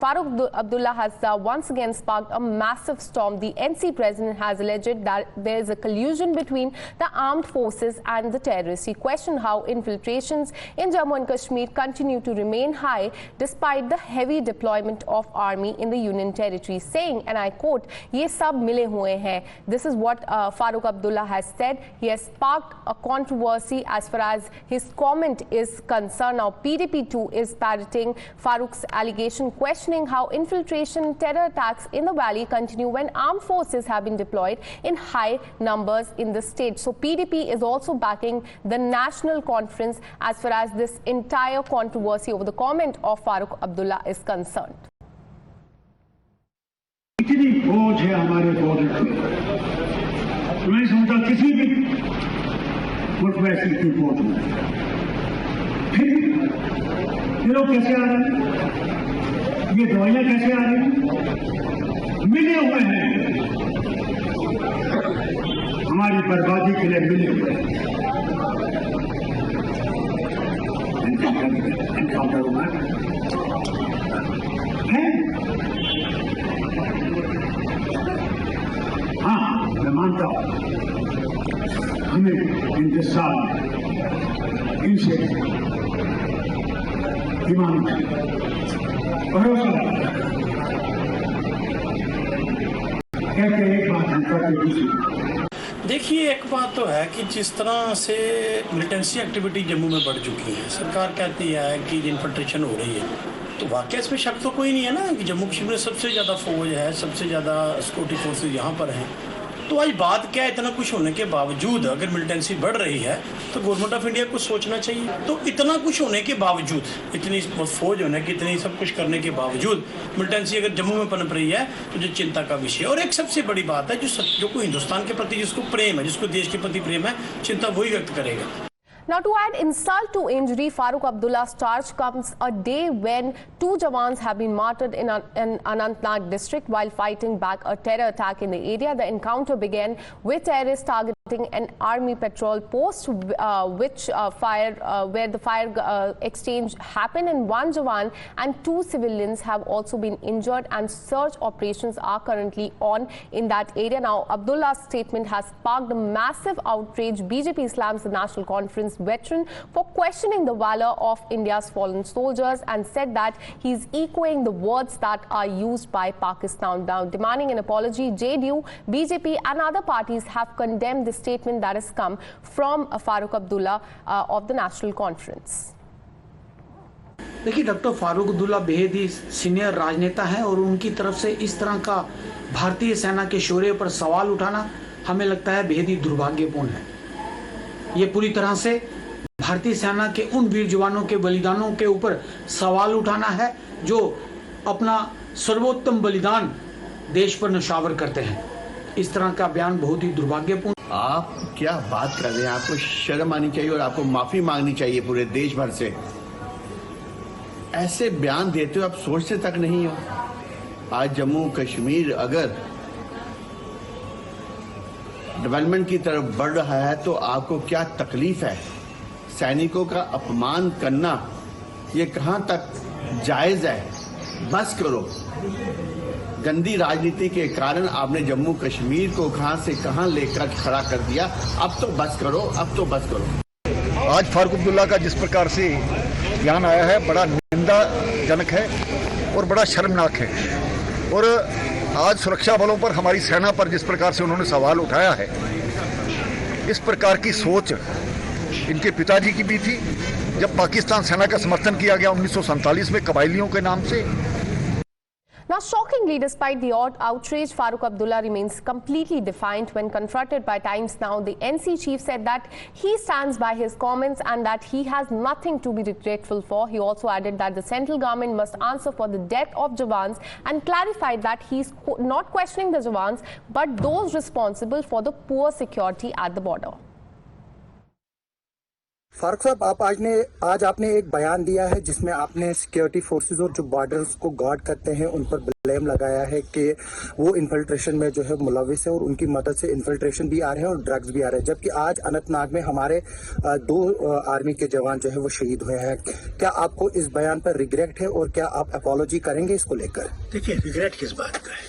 Farooq Abdullah has once again sparked a massive storm. The NC president has alleged that there is a collusion between the armed forces and the terrorists. He questioned how infiltrations in Jammu and Kashmir continue to remain high despite the heavy deployment of army in the Union territory, saying, and I quote, "Ye sab mile hue hain." This is what Farooq Abdullah has said. He has sparked a controversy as far as his comment is concerned. Now, PDP too is parroting Farooq's allegation, questioning how infiltration terror attacks in the valley continue when armed forces have been deployed in high numbers in the state. So PDP is also backing the national conference as far as this entire controversy over the comment of Farooq Abdullah is concerned. इतनी फौज है हमारे border पे, तो मैं समझता किसी भी मुल्क में ऐसी इतनी फौज नहीं। फिर ये लोग कैसे आ रहे हैं? ये दवाइयां कैसे आ रही हैं? मिले हुए हैं, हमारी बर्बादी के लिए मिले हुए हैं। एनकाउंटर हुआ है। हाँ, मैं मानता हूं हमें हिंदुस्तान इनसे ईमान भरोसा कहते एक बात हम करते दूसरी। देखिए, एक बात तो है कि जिस तरह से मिलिटेंसी एक्टिविटी जम्मू में बढ़ चुकी है, सरकार कहती है कि इन्फिल्ट्रेशन हो रही है, तो वाकई इसमें शक तो कोई नहीं है ना कि जम्मू कश्मीर में सबसे ज़्यादा फौज है, सबसे ज़्यादा सिक्योरिटी फोर्सेज यहाँ पर हैं। तो आज बात क्या है, इतना कुछ होने के बावजूद अगर मिलिटेंसी बढ़ रही है तो गवर्नमेंट ऑफ इंडिया को सोचना चाहिए। तो इतना कुछ होने के बावजूद, इतनी फौज होने की, इतनी सब कुछ करने के बावजूद मिलिटेंसी अगर जम्मू में पनप रही है तो जो चिंता का विषय है। और एक सबसे बड़ी बात है, जो कोई हिंदुस्तान के प्रति जिसको प्रेम है, जिसको देश के प्रति प्रेम है, चिंता वही व्यक्त करेगा। Now, to add insult to injury, Farooq Abdullah's charge comes a day when 2 jawans have been martyred in Anantnag district while fighting back a terror attack in the area. The encounter began with terrorists targeting an army patrol post, where the fire exchange happened, and 1 jawan and 2 civilians have also been injured, and search operations are currently on in that area. Now, Abdullah's statement has sparked a massive outrage. BJP slams the National Conference veteran for questioning the valor of India's fallen soldiers and said that he's echoing the words that are used by Pakistan. Now, demanding an apology, JDU, BJP and other parties have condemned the statement that has come from Farooq Abdullah of the National Conference. देखिए, doctor Farooq Abdullah बेहद ही senior राजनेता हैं और उनकी तरफ से इस तरह का भारतीय सेना के शौर्य पर सवाल उठाना हमें लगता है बेहद ही दुर्भाग्यपूर्ण है। ये पूरी तरह से भारतीय सेना के उन वीर जवानों के बलिदानों के ऊपर सवाल उठाना है जो अपना सर्वोत्तम बलिदान देश पर नशावर करते हैं। इस तरह का बयान बहुत ही दुर्भाग्यपूर्ण। आप क्या बात कर रहे हैं? आपको शर्म आनी चाहिए और आपको माफी मांगनी चाहिए पूरे देश भर से। ऐसे बयान देते हो, आप सोचते तक नहीं हो। आज जम्मू कश्मीर अगर डेवलपमेंट की तरफ बढ़ रहा है तो आपको क्या तकलीफ है? सैनिकों का अपमान करना ये कहां तक जायज है? बस करो। गंदी राजनीति के कारण आपने जम्मू कश्मीर को कहां से कहां लेकर खड़ा कर दिया। अब तो बस करो, अब तो बस करो। आज फारूक अब्दुल्ला का जिस प्रकार से बयान आया है, बड़ा निंदाजनक है और बड़ा शर्मनाक है। और आज सुरक्षा बलों पर, हमारी सेना पर जिस प्रकार से उन्होंने सवाल उठाया है, इस प्रकार की सोच इनके पिताजी की भी थी जब पाकिस्तान सेना का समर्थन किया गया 1947 में कबायलियों के नाम से। Now, shockingly, despite the odd outrage, Farooq Abdullah remains completely defiant. When confronted by Times Now, the NC chief said that he stands by his comments and that he has nothing to be regretful for. He also added that the central government must answer for the death of Jawans and clarified that he's not questioning the Jawans but those responsible for the poor security at the border. Farooq साहब, आज आपने एक बयान दिया है जिसमें आपने security forces और जो बॉर्डर्स को गार्ड करते हैं उन पर ब्लेम लगाया है कि वो इन्फिल्ट्रेशन में जो है मुलविस है और उनकी मदद से इन्फिल्ट्रेशन भी आ रहे हैं और ड्रग्स भी आ रहे हैं, जबकि आज अनंतनाग में हमारे 2 आर्मी के जवान जो है वो शहीद हुए हैं। क्या आपको इस बयान पर रिग्रेट है और क्या आप अपॉलॉजी करेंगे इसको लेकर? देखिए, रिग्रेट किस बात का है?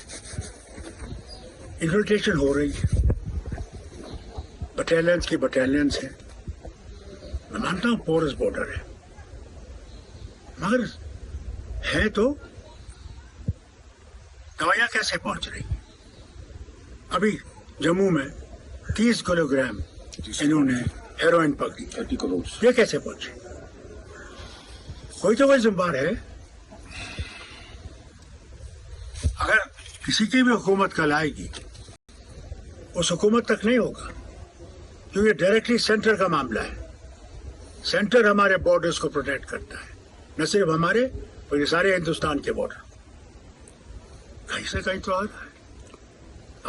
इन्फिल्ट्रेशन हो रही है, बटालियंस की बटालियंस है, मैं मानता हूँ पोरस बॉर्डर है, मगर है तो दवाइयाँ कैसे पहुंच रही? अभी जम्मू में 30 किलोग्राम इन्होंने हेरोइन पकड़ी, 30 करोड़, ये कैसे पहुंचे? कोई तो कोई जिम्मेदार है। अगर किसी की भी हुकूमत कल आएगी, उस हुकूमत तक नहीं होगा, क्योंकि डायरेक्टली सेंटर का मामला है। सेंटर हमारे बॉर्डर्स को प्रोटेक्ट करता है, न सिर्फ हमारे बल्कि सारे हिंदुस्तान के बॉर्डर। कहीं से कहीं तो आ रहा है।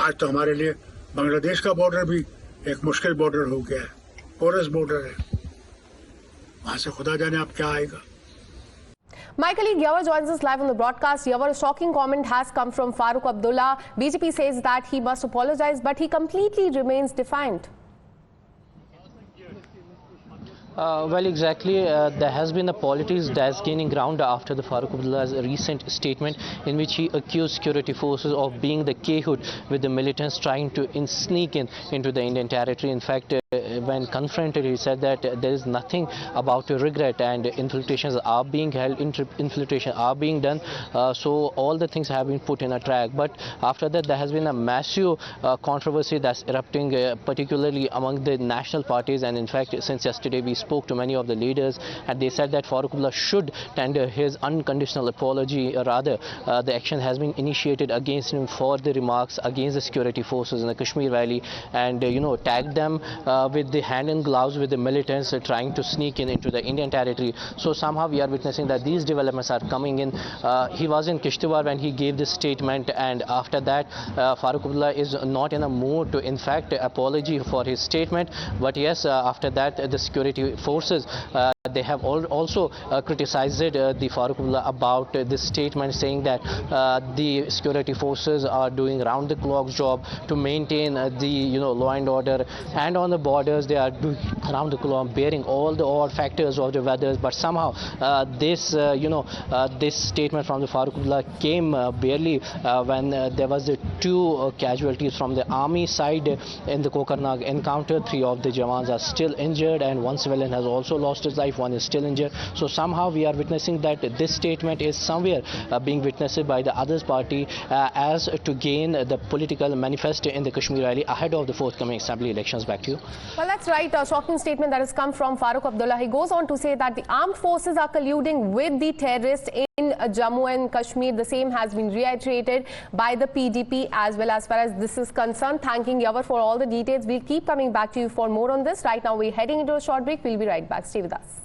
आज तो हमारे लिए बांग्लादेश का बॉर्डर भी एक मुश्किल बॉर्डर हो गया है, पोरस बॉर्डर है, वहां से खुदा जाने अब क्या आएगा। My colleague Yawar joins us live on the broadcast. Yawar, a shocking comment has come from Farooq Abdullah. BJP says that he must apologize, but he completely remains defiant. Well, exactly. There has been a politics that's gaining ground after the Farooq Abdullah's recent statement in which he accused security forces of being the cahoot with the militants trying to sneak into the Indian territory. In fact, when confronted, he said that there is nothing about regret and infiltrations are being held, infiltration are being done. So all the things have been put in a track. But after that, there has been a massive controversy that's erupting, particularly among the national parties. And in fact, since yesterday, we spoke to many of the leaders and they said that Farooq Abdullah should tender his unconditional apology. Rather, the action has been initiated against him for the remarks against the security forces in the Kashmir Valley and, tagged them with the hand in gloves with the militants trying to sneak into the Indian territory. So somehow we are witnessing that these developments are coming in. He was in Kishtwar when he gave this statement, and after that Farooq Abdullah is not in a mood to in fact apology for his statement. But yes, after that the security forces they have also criticized the Farooq Abdullah about this statement, saying that the security forces are doing round the clock job to maintain the law and order, and on the borders they are doing round the clock, bearing all the odd factors of the weather. But somehow this this statement from the Farooq Abdullah came barely when there was the 2 casualties from the army side in the Kokarnag encounter. 3 of the Jawans are still injured and 1 civilian has also lost his life, 1 is still injured. So somehow we are witnessing that this statement is somewhere being witnessed by the others party as to gain the political manifesto in the Kashmir Valley ahead of the forthcoming assembly elections. Back to you. Well, that's right. A shocking statement that has come from Farooq Abdullah. He goes on to say that the armed forces are colluding with the terrorists in Jammu and Kashmir. The same has been reiterated by the PDP as well as far as this is concerned. Thanking Yawar for all the details. We'll keep coming back to you for more on this. Right now, we're heading into a short break. We'll be right back. Stay with us.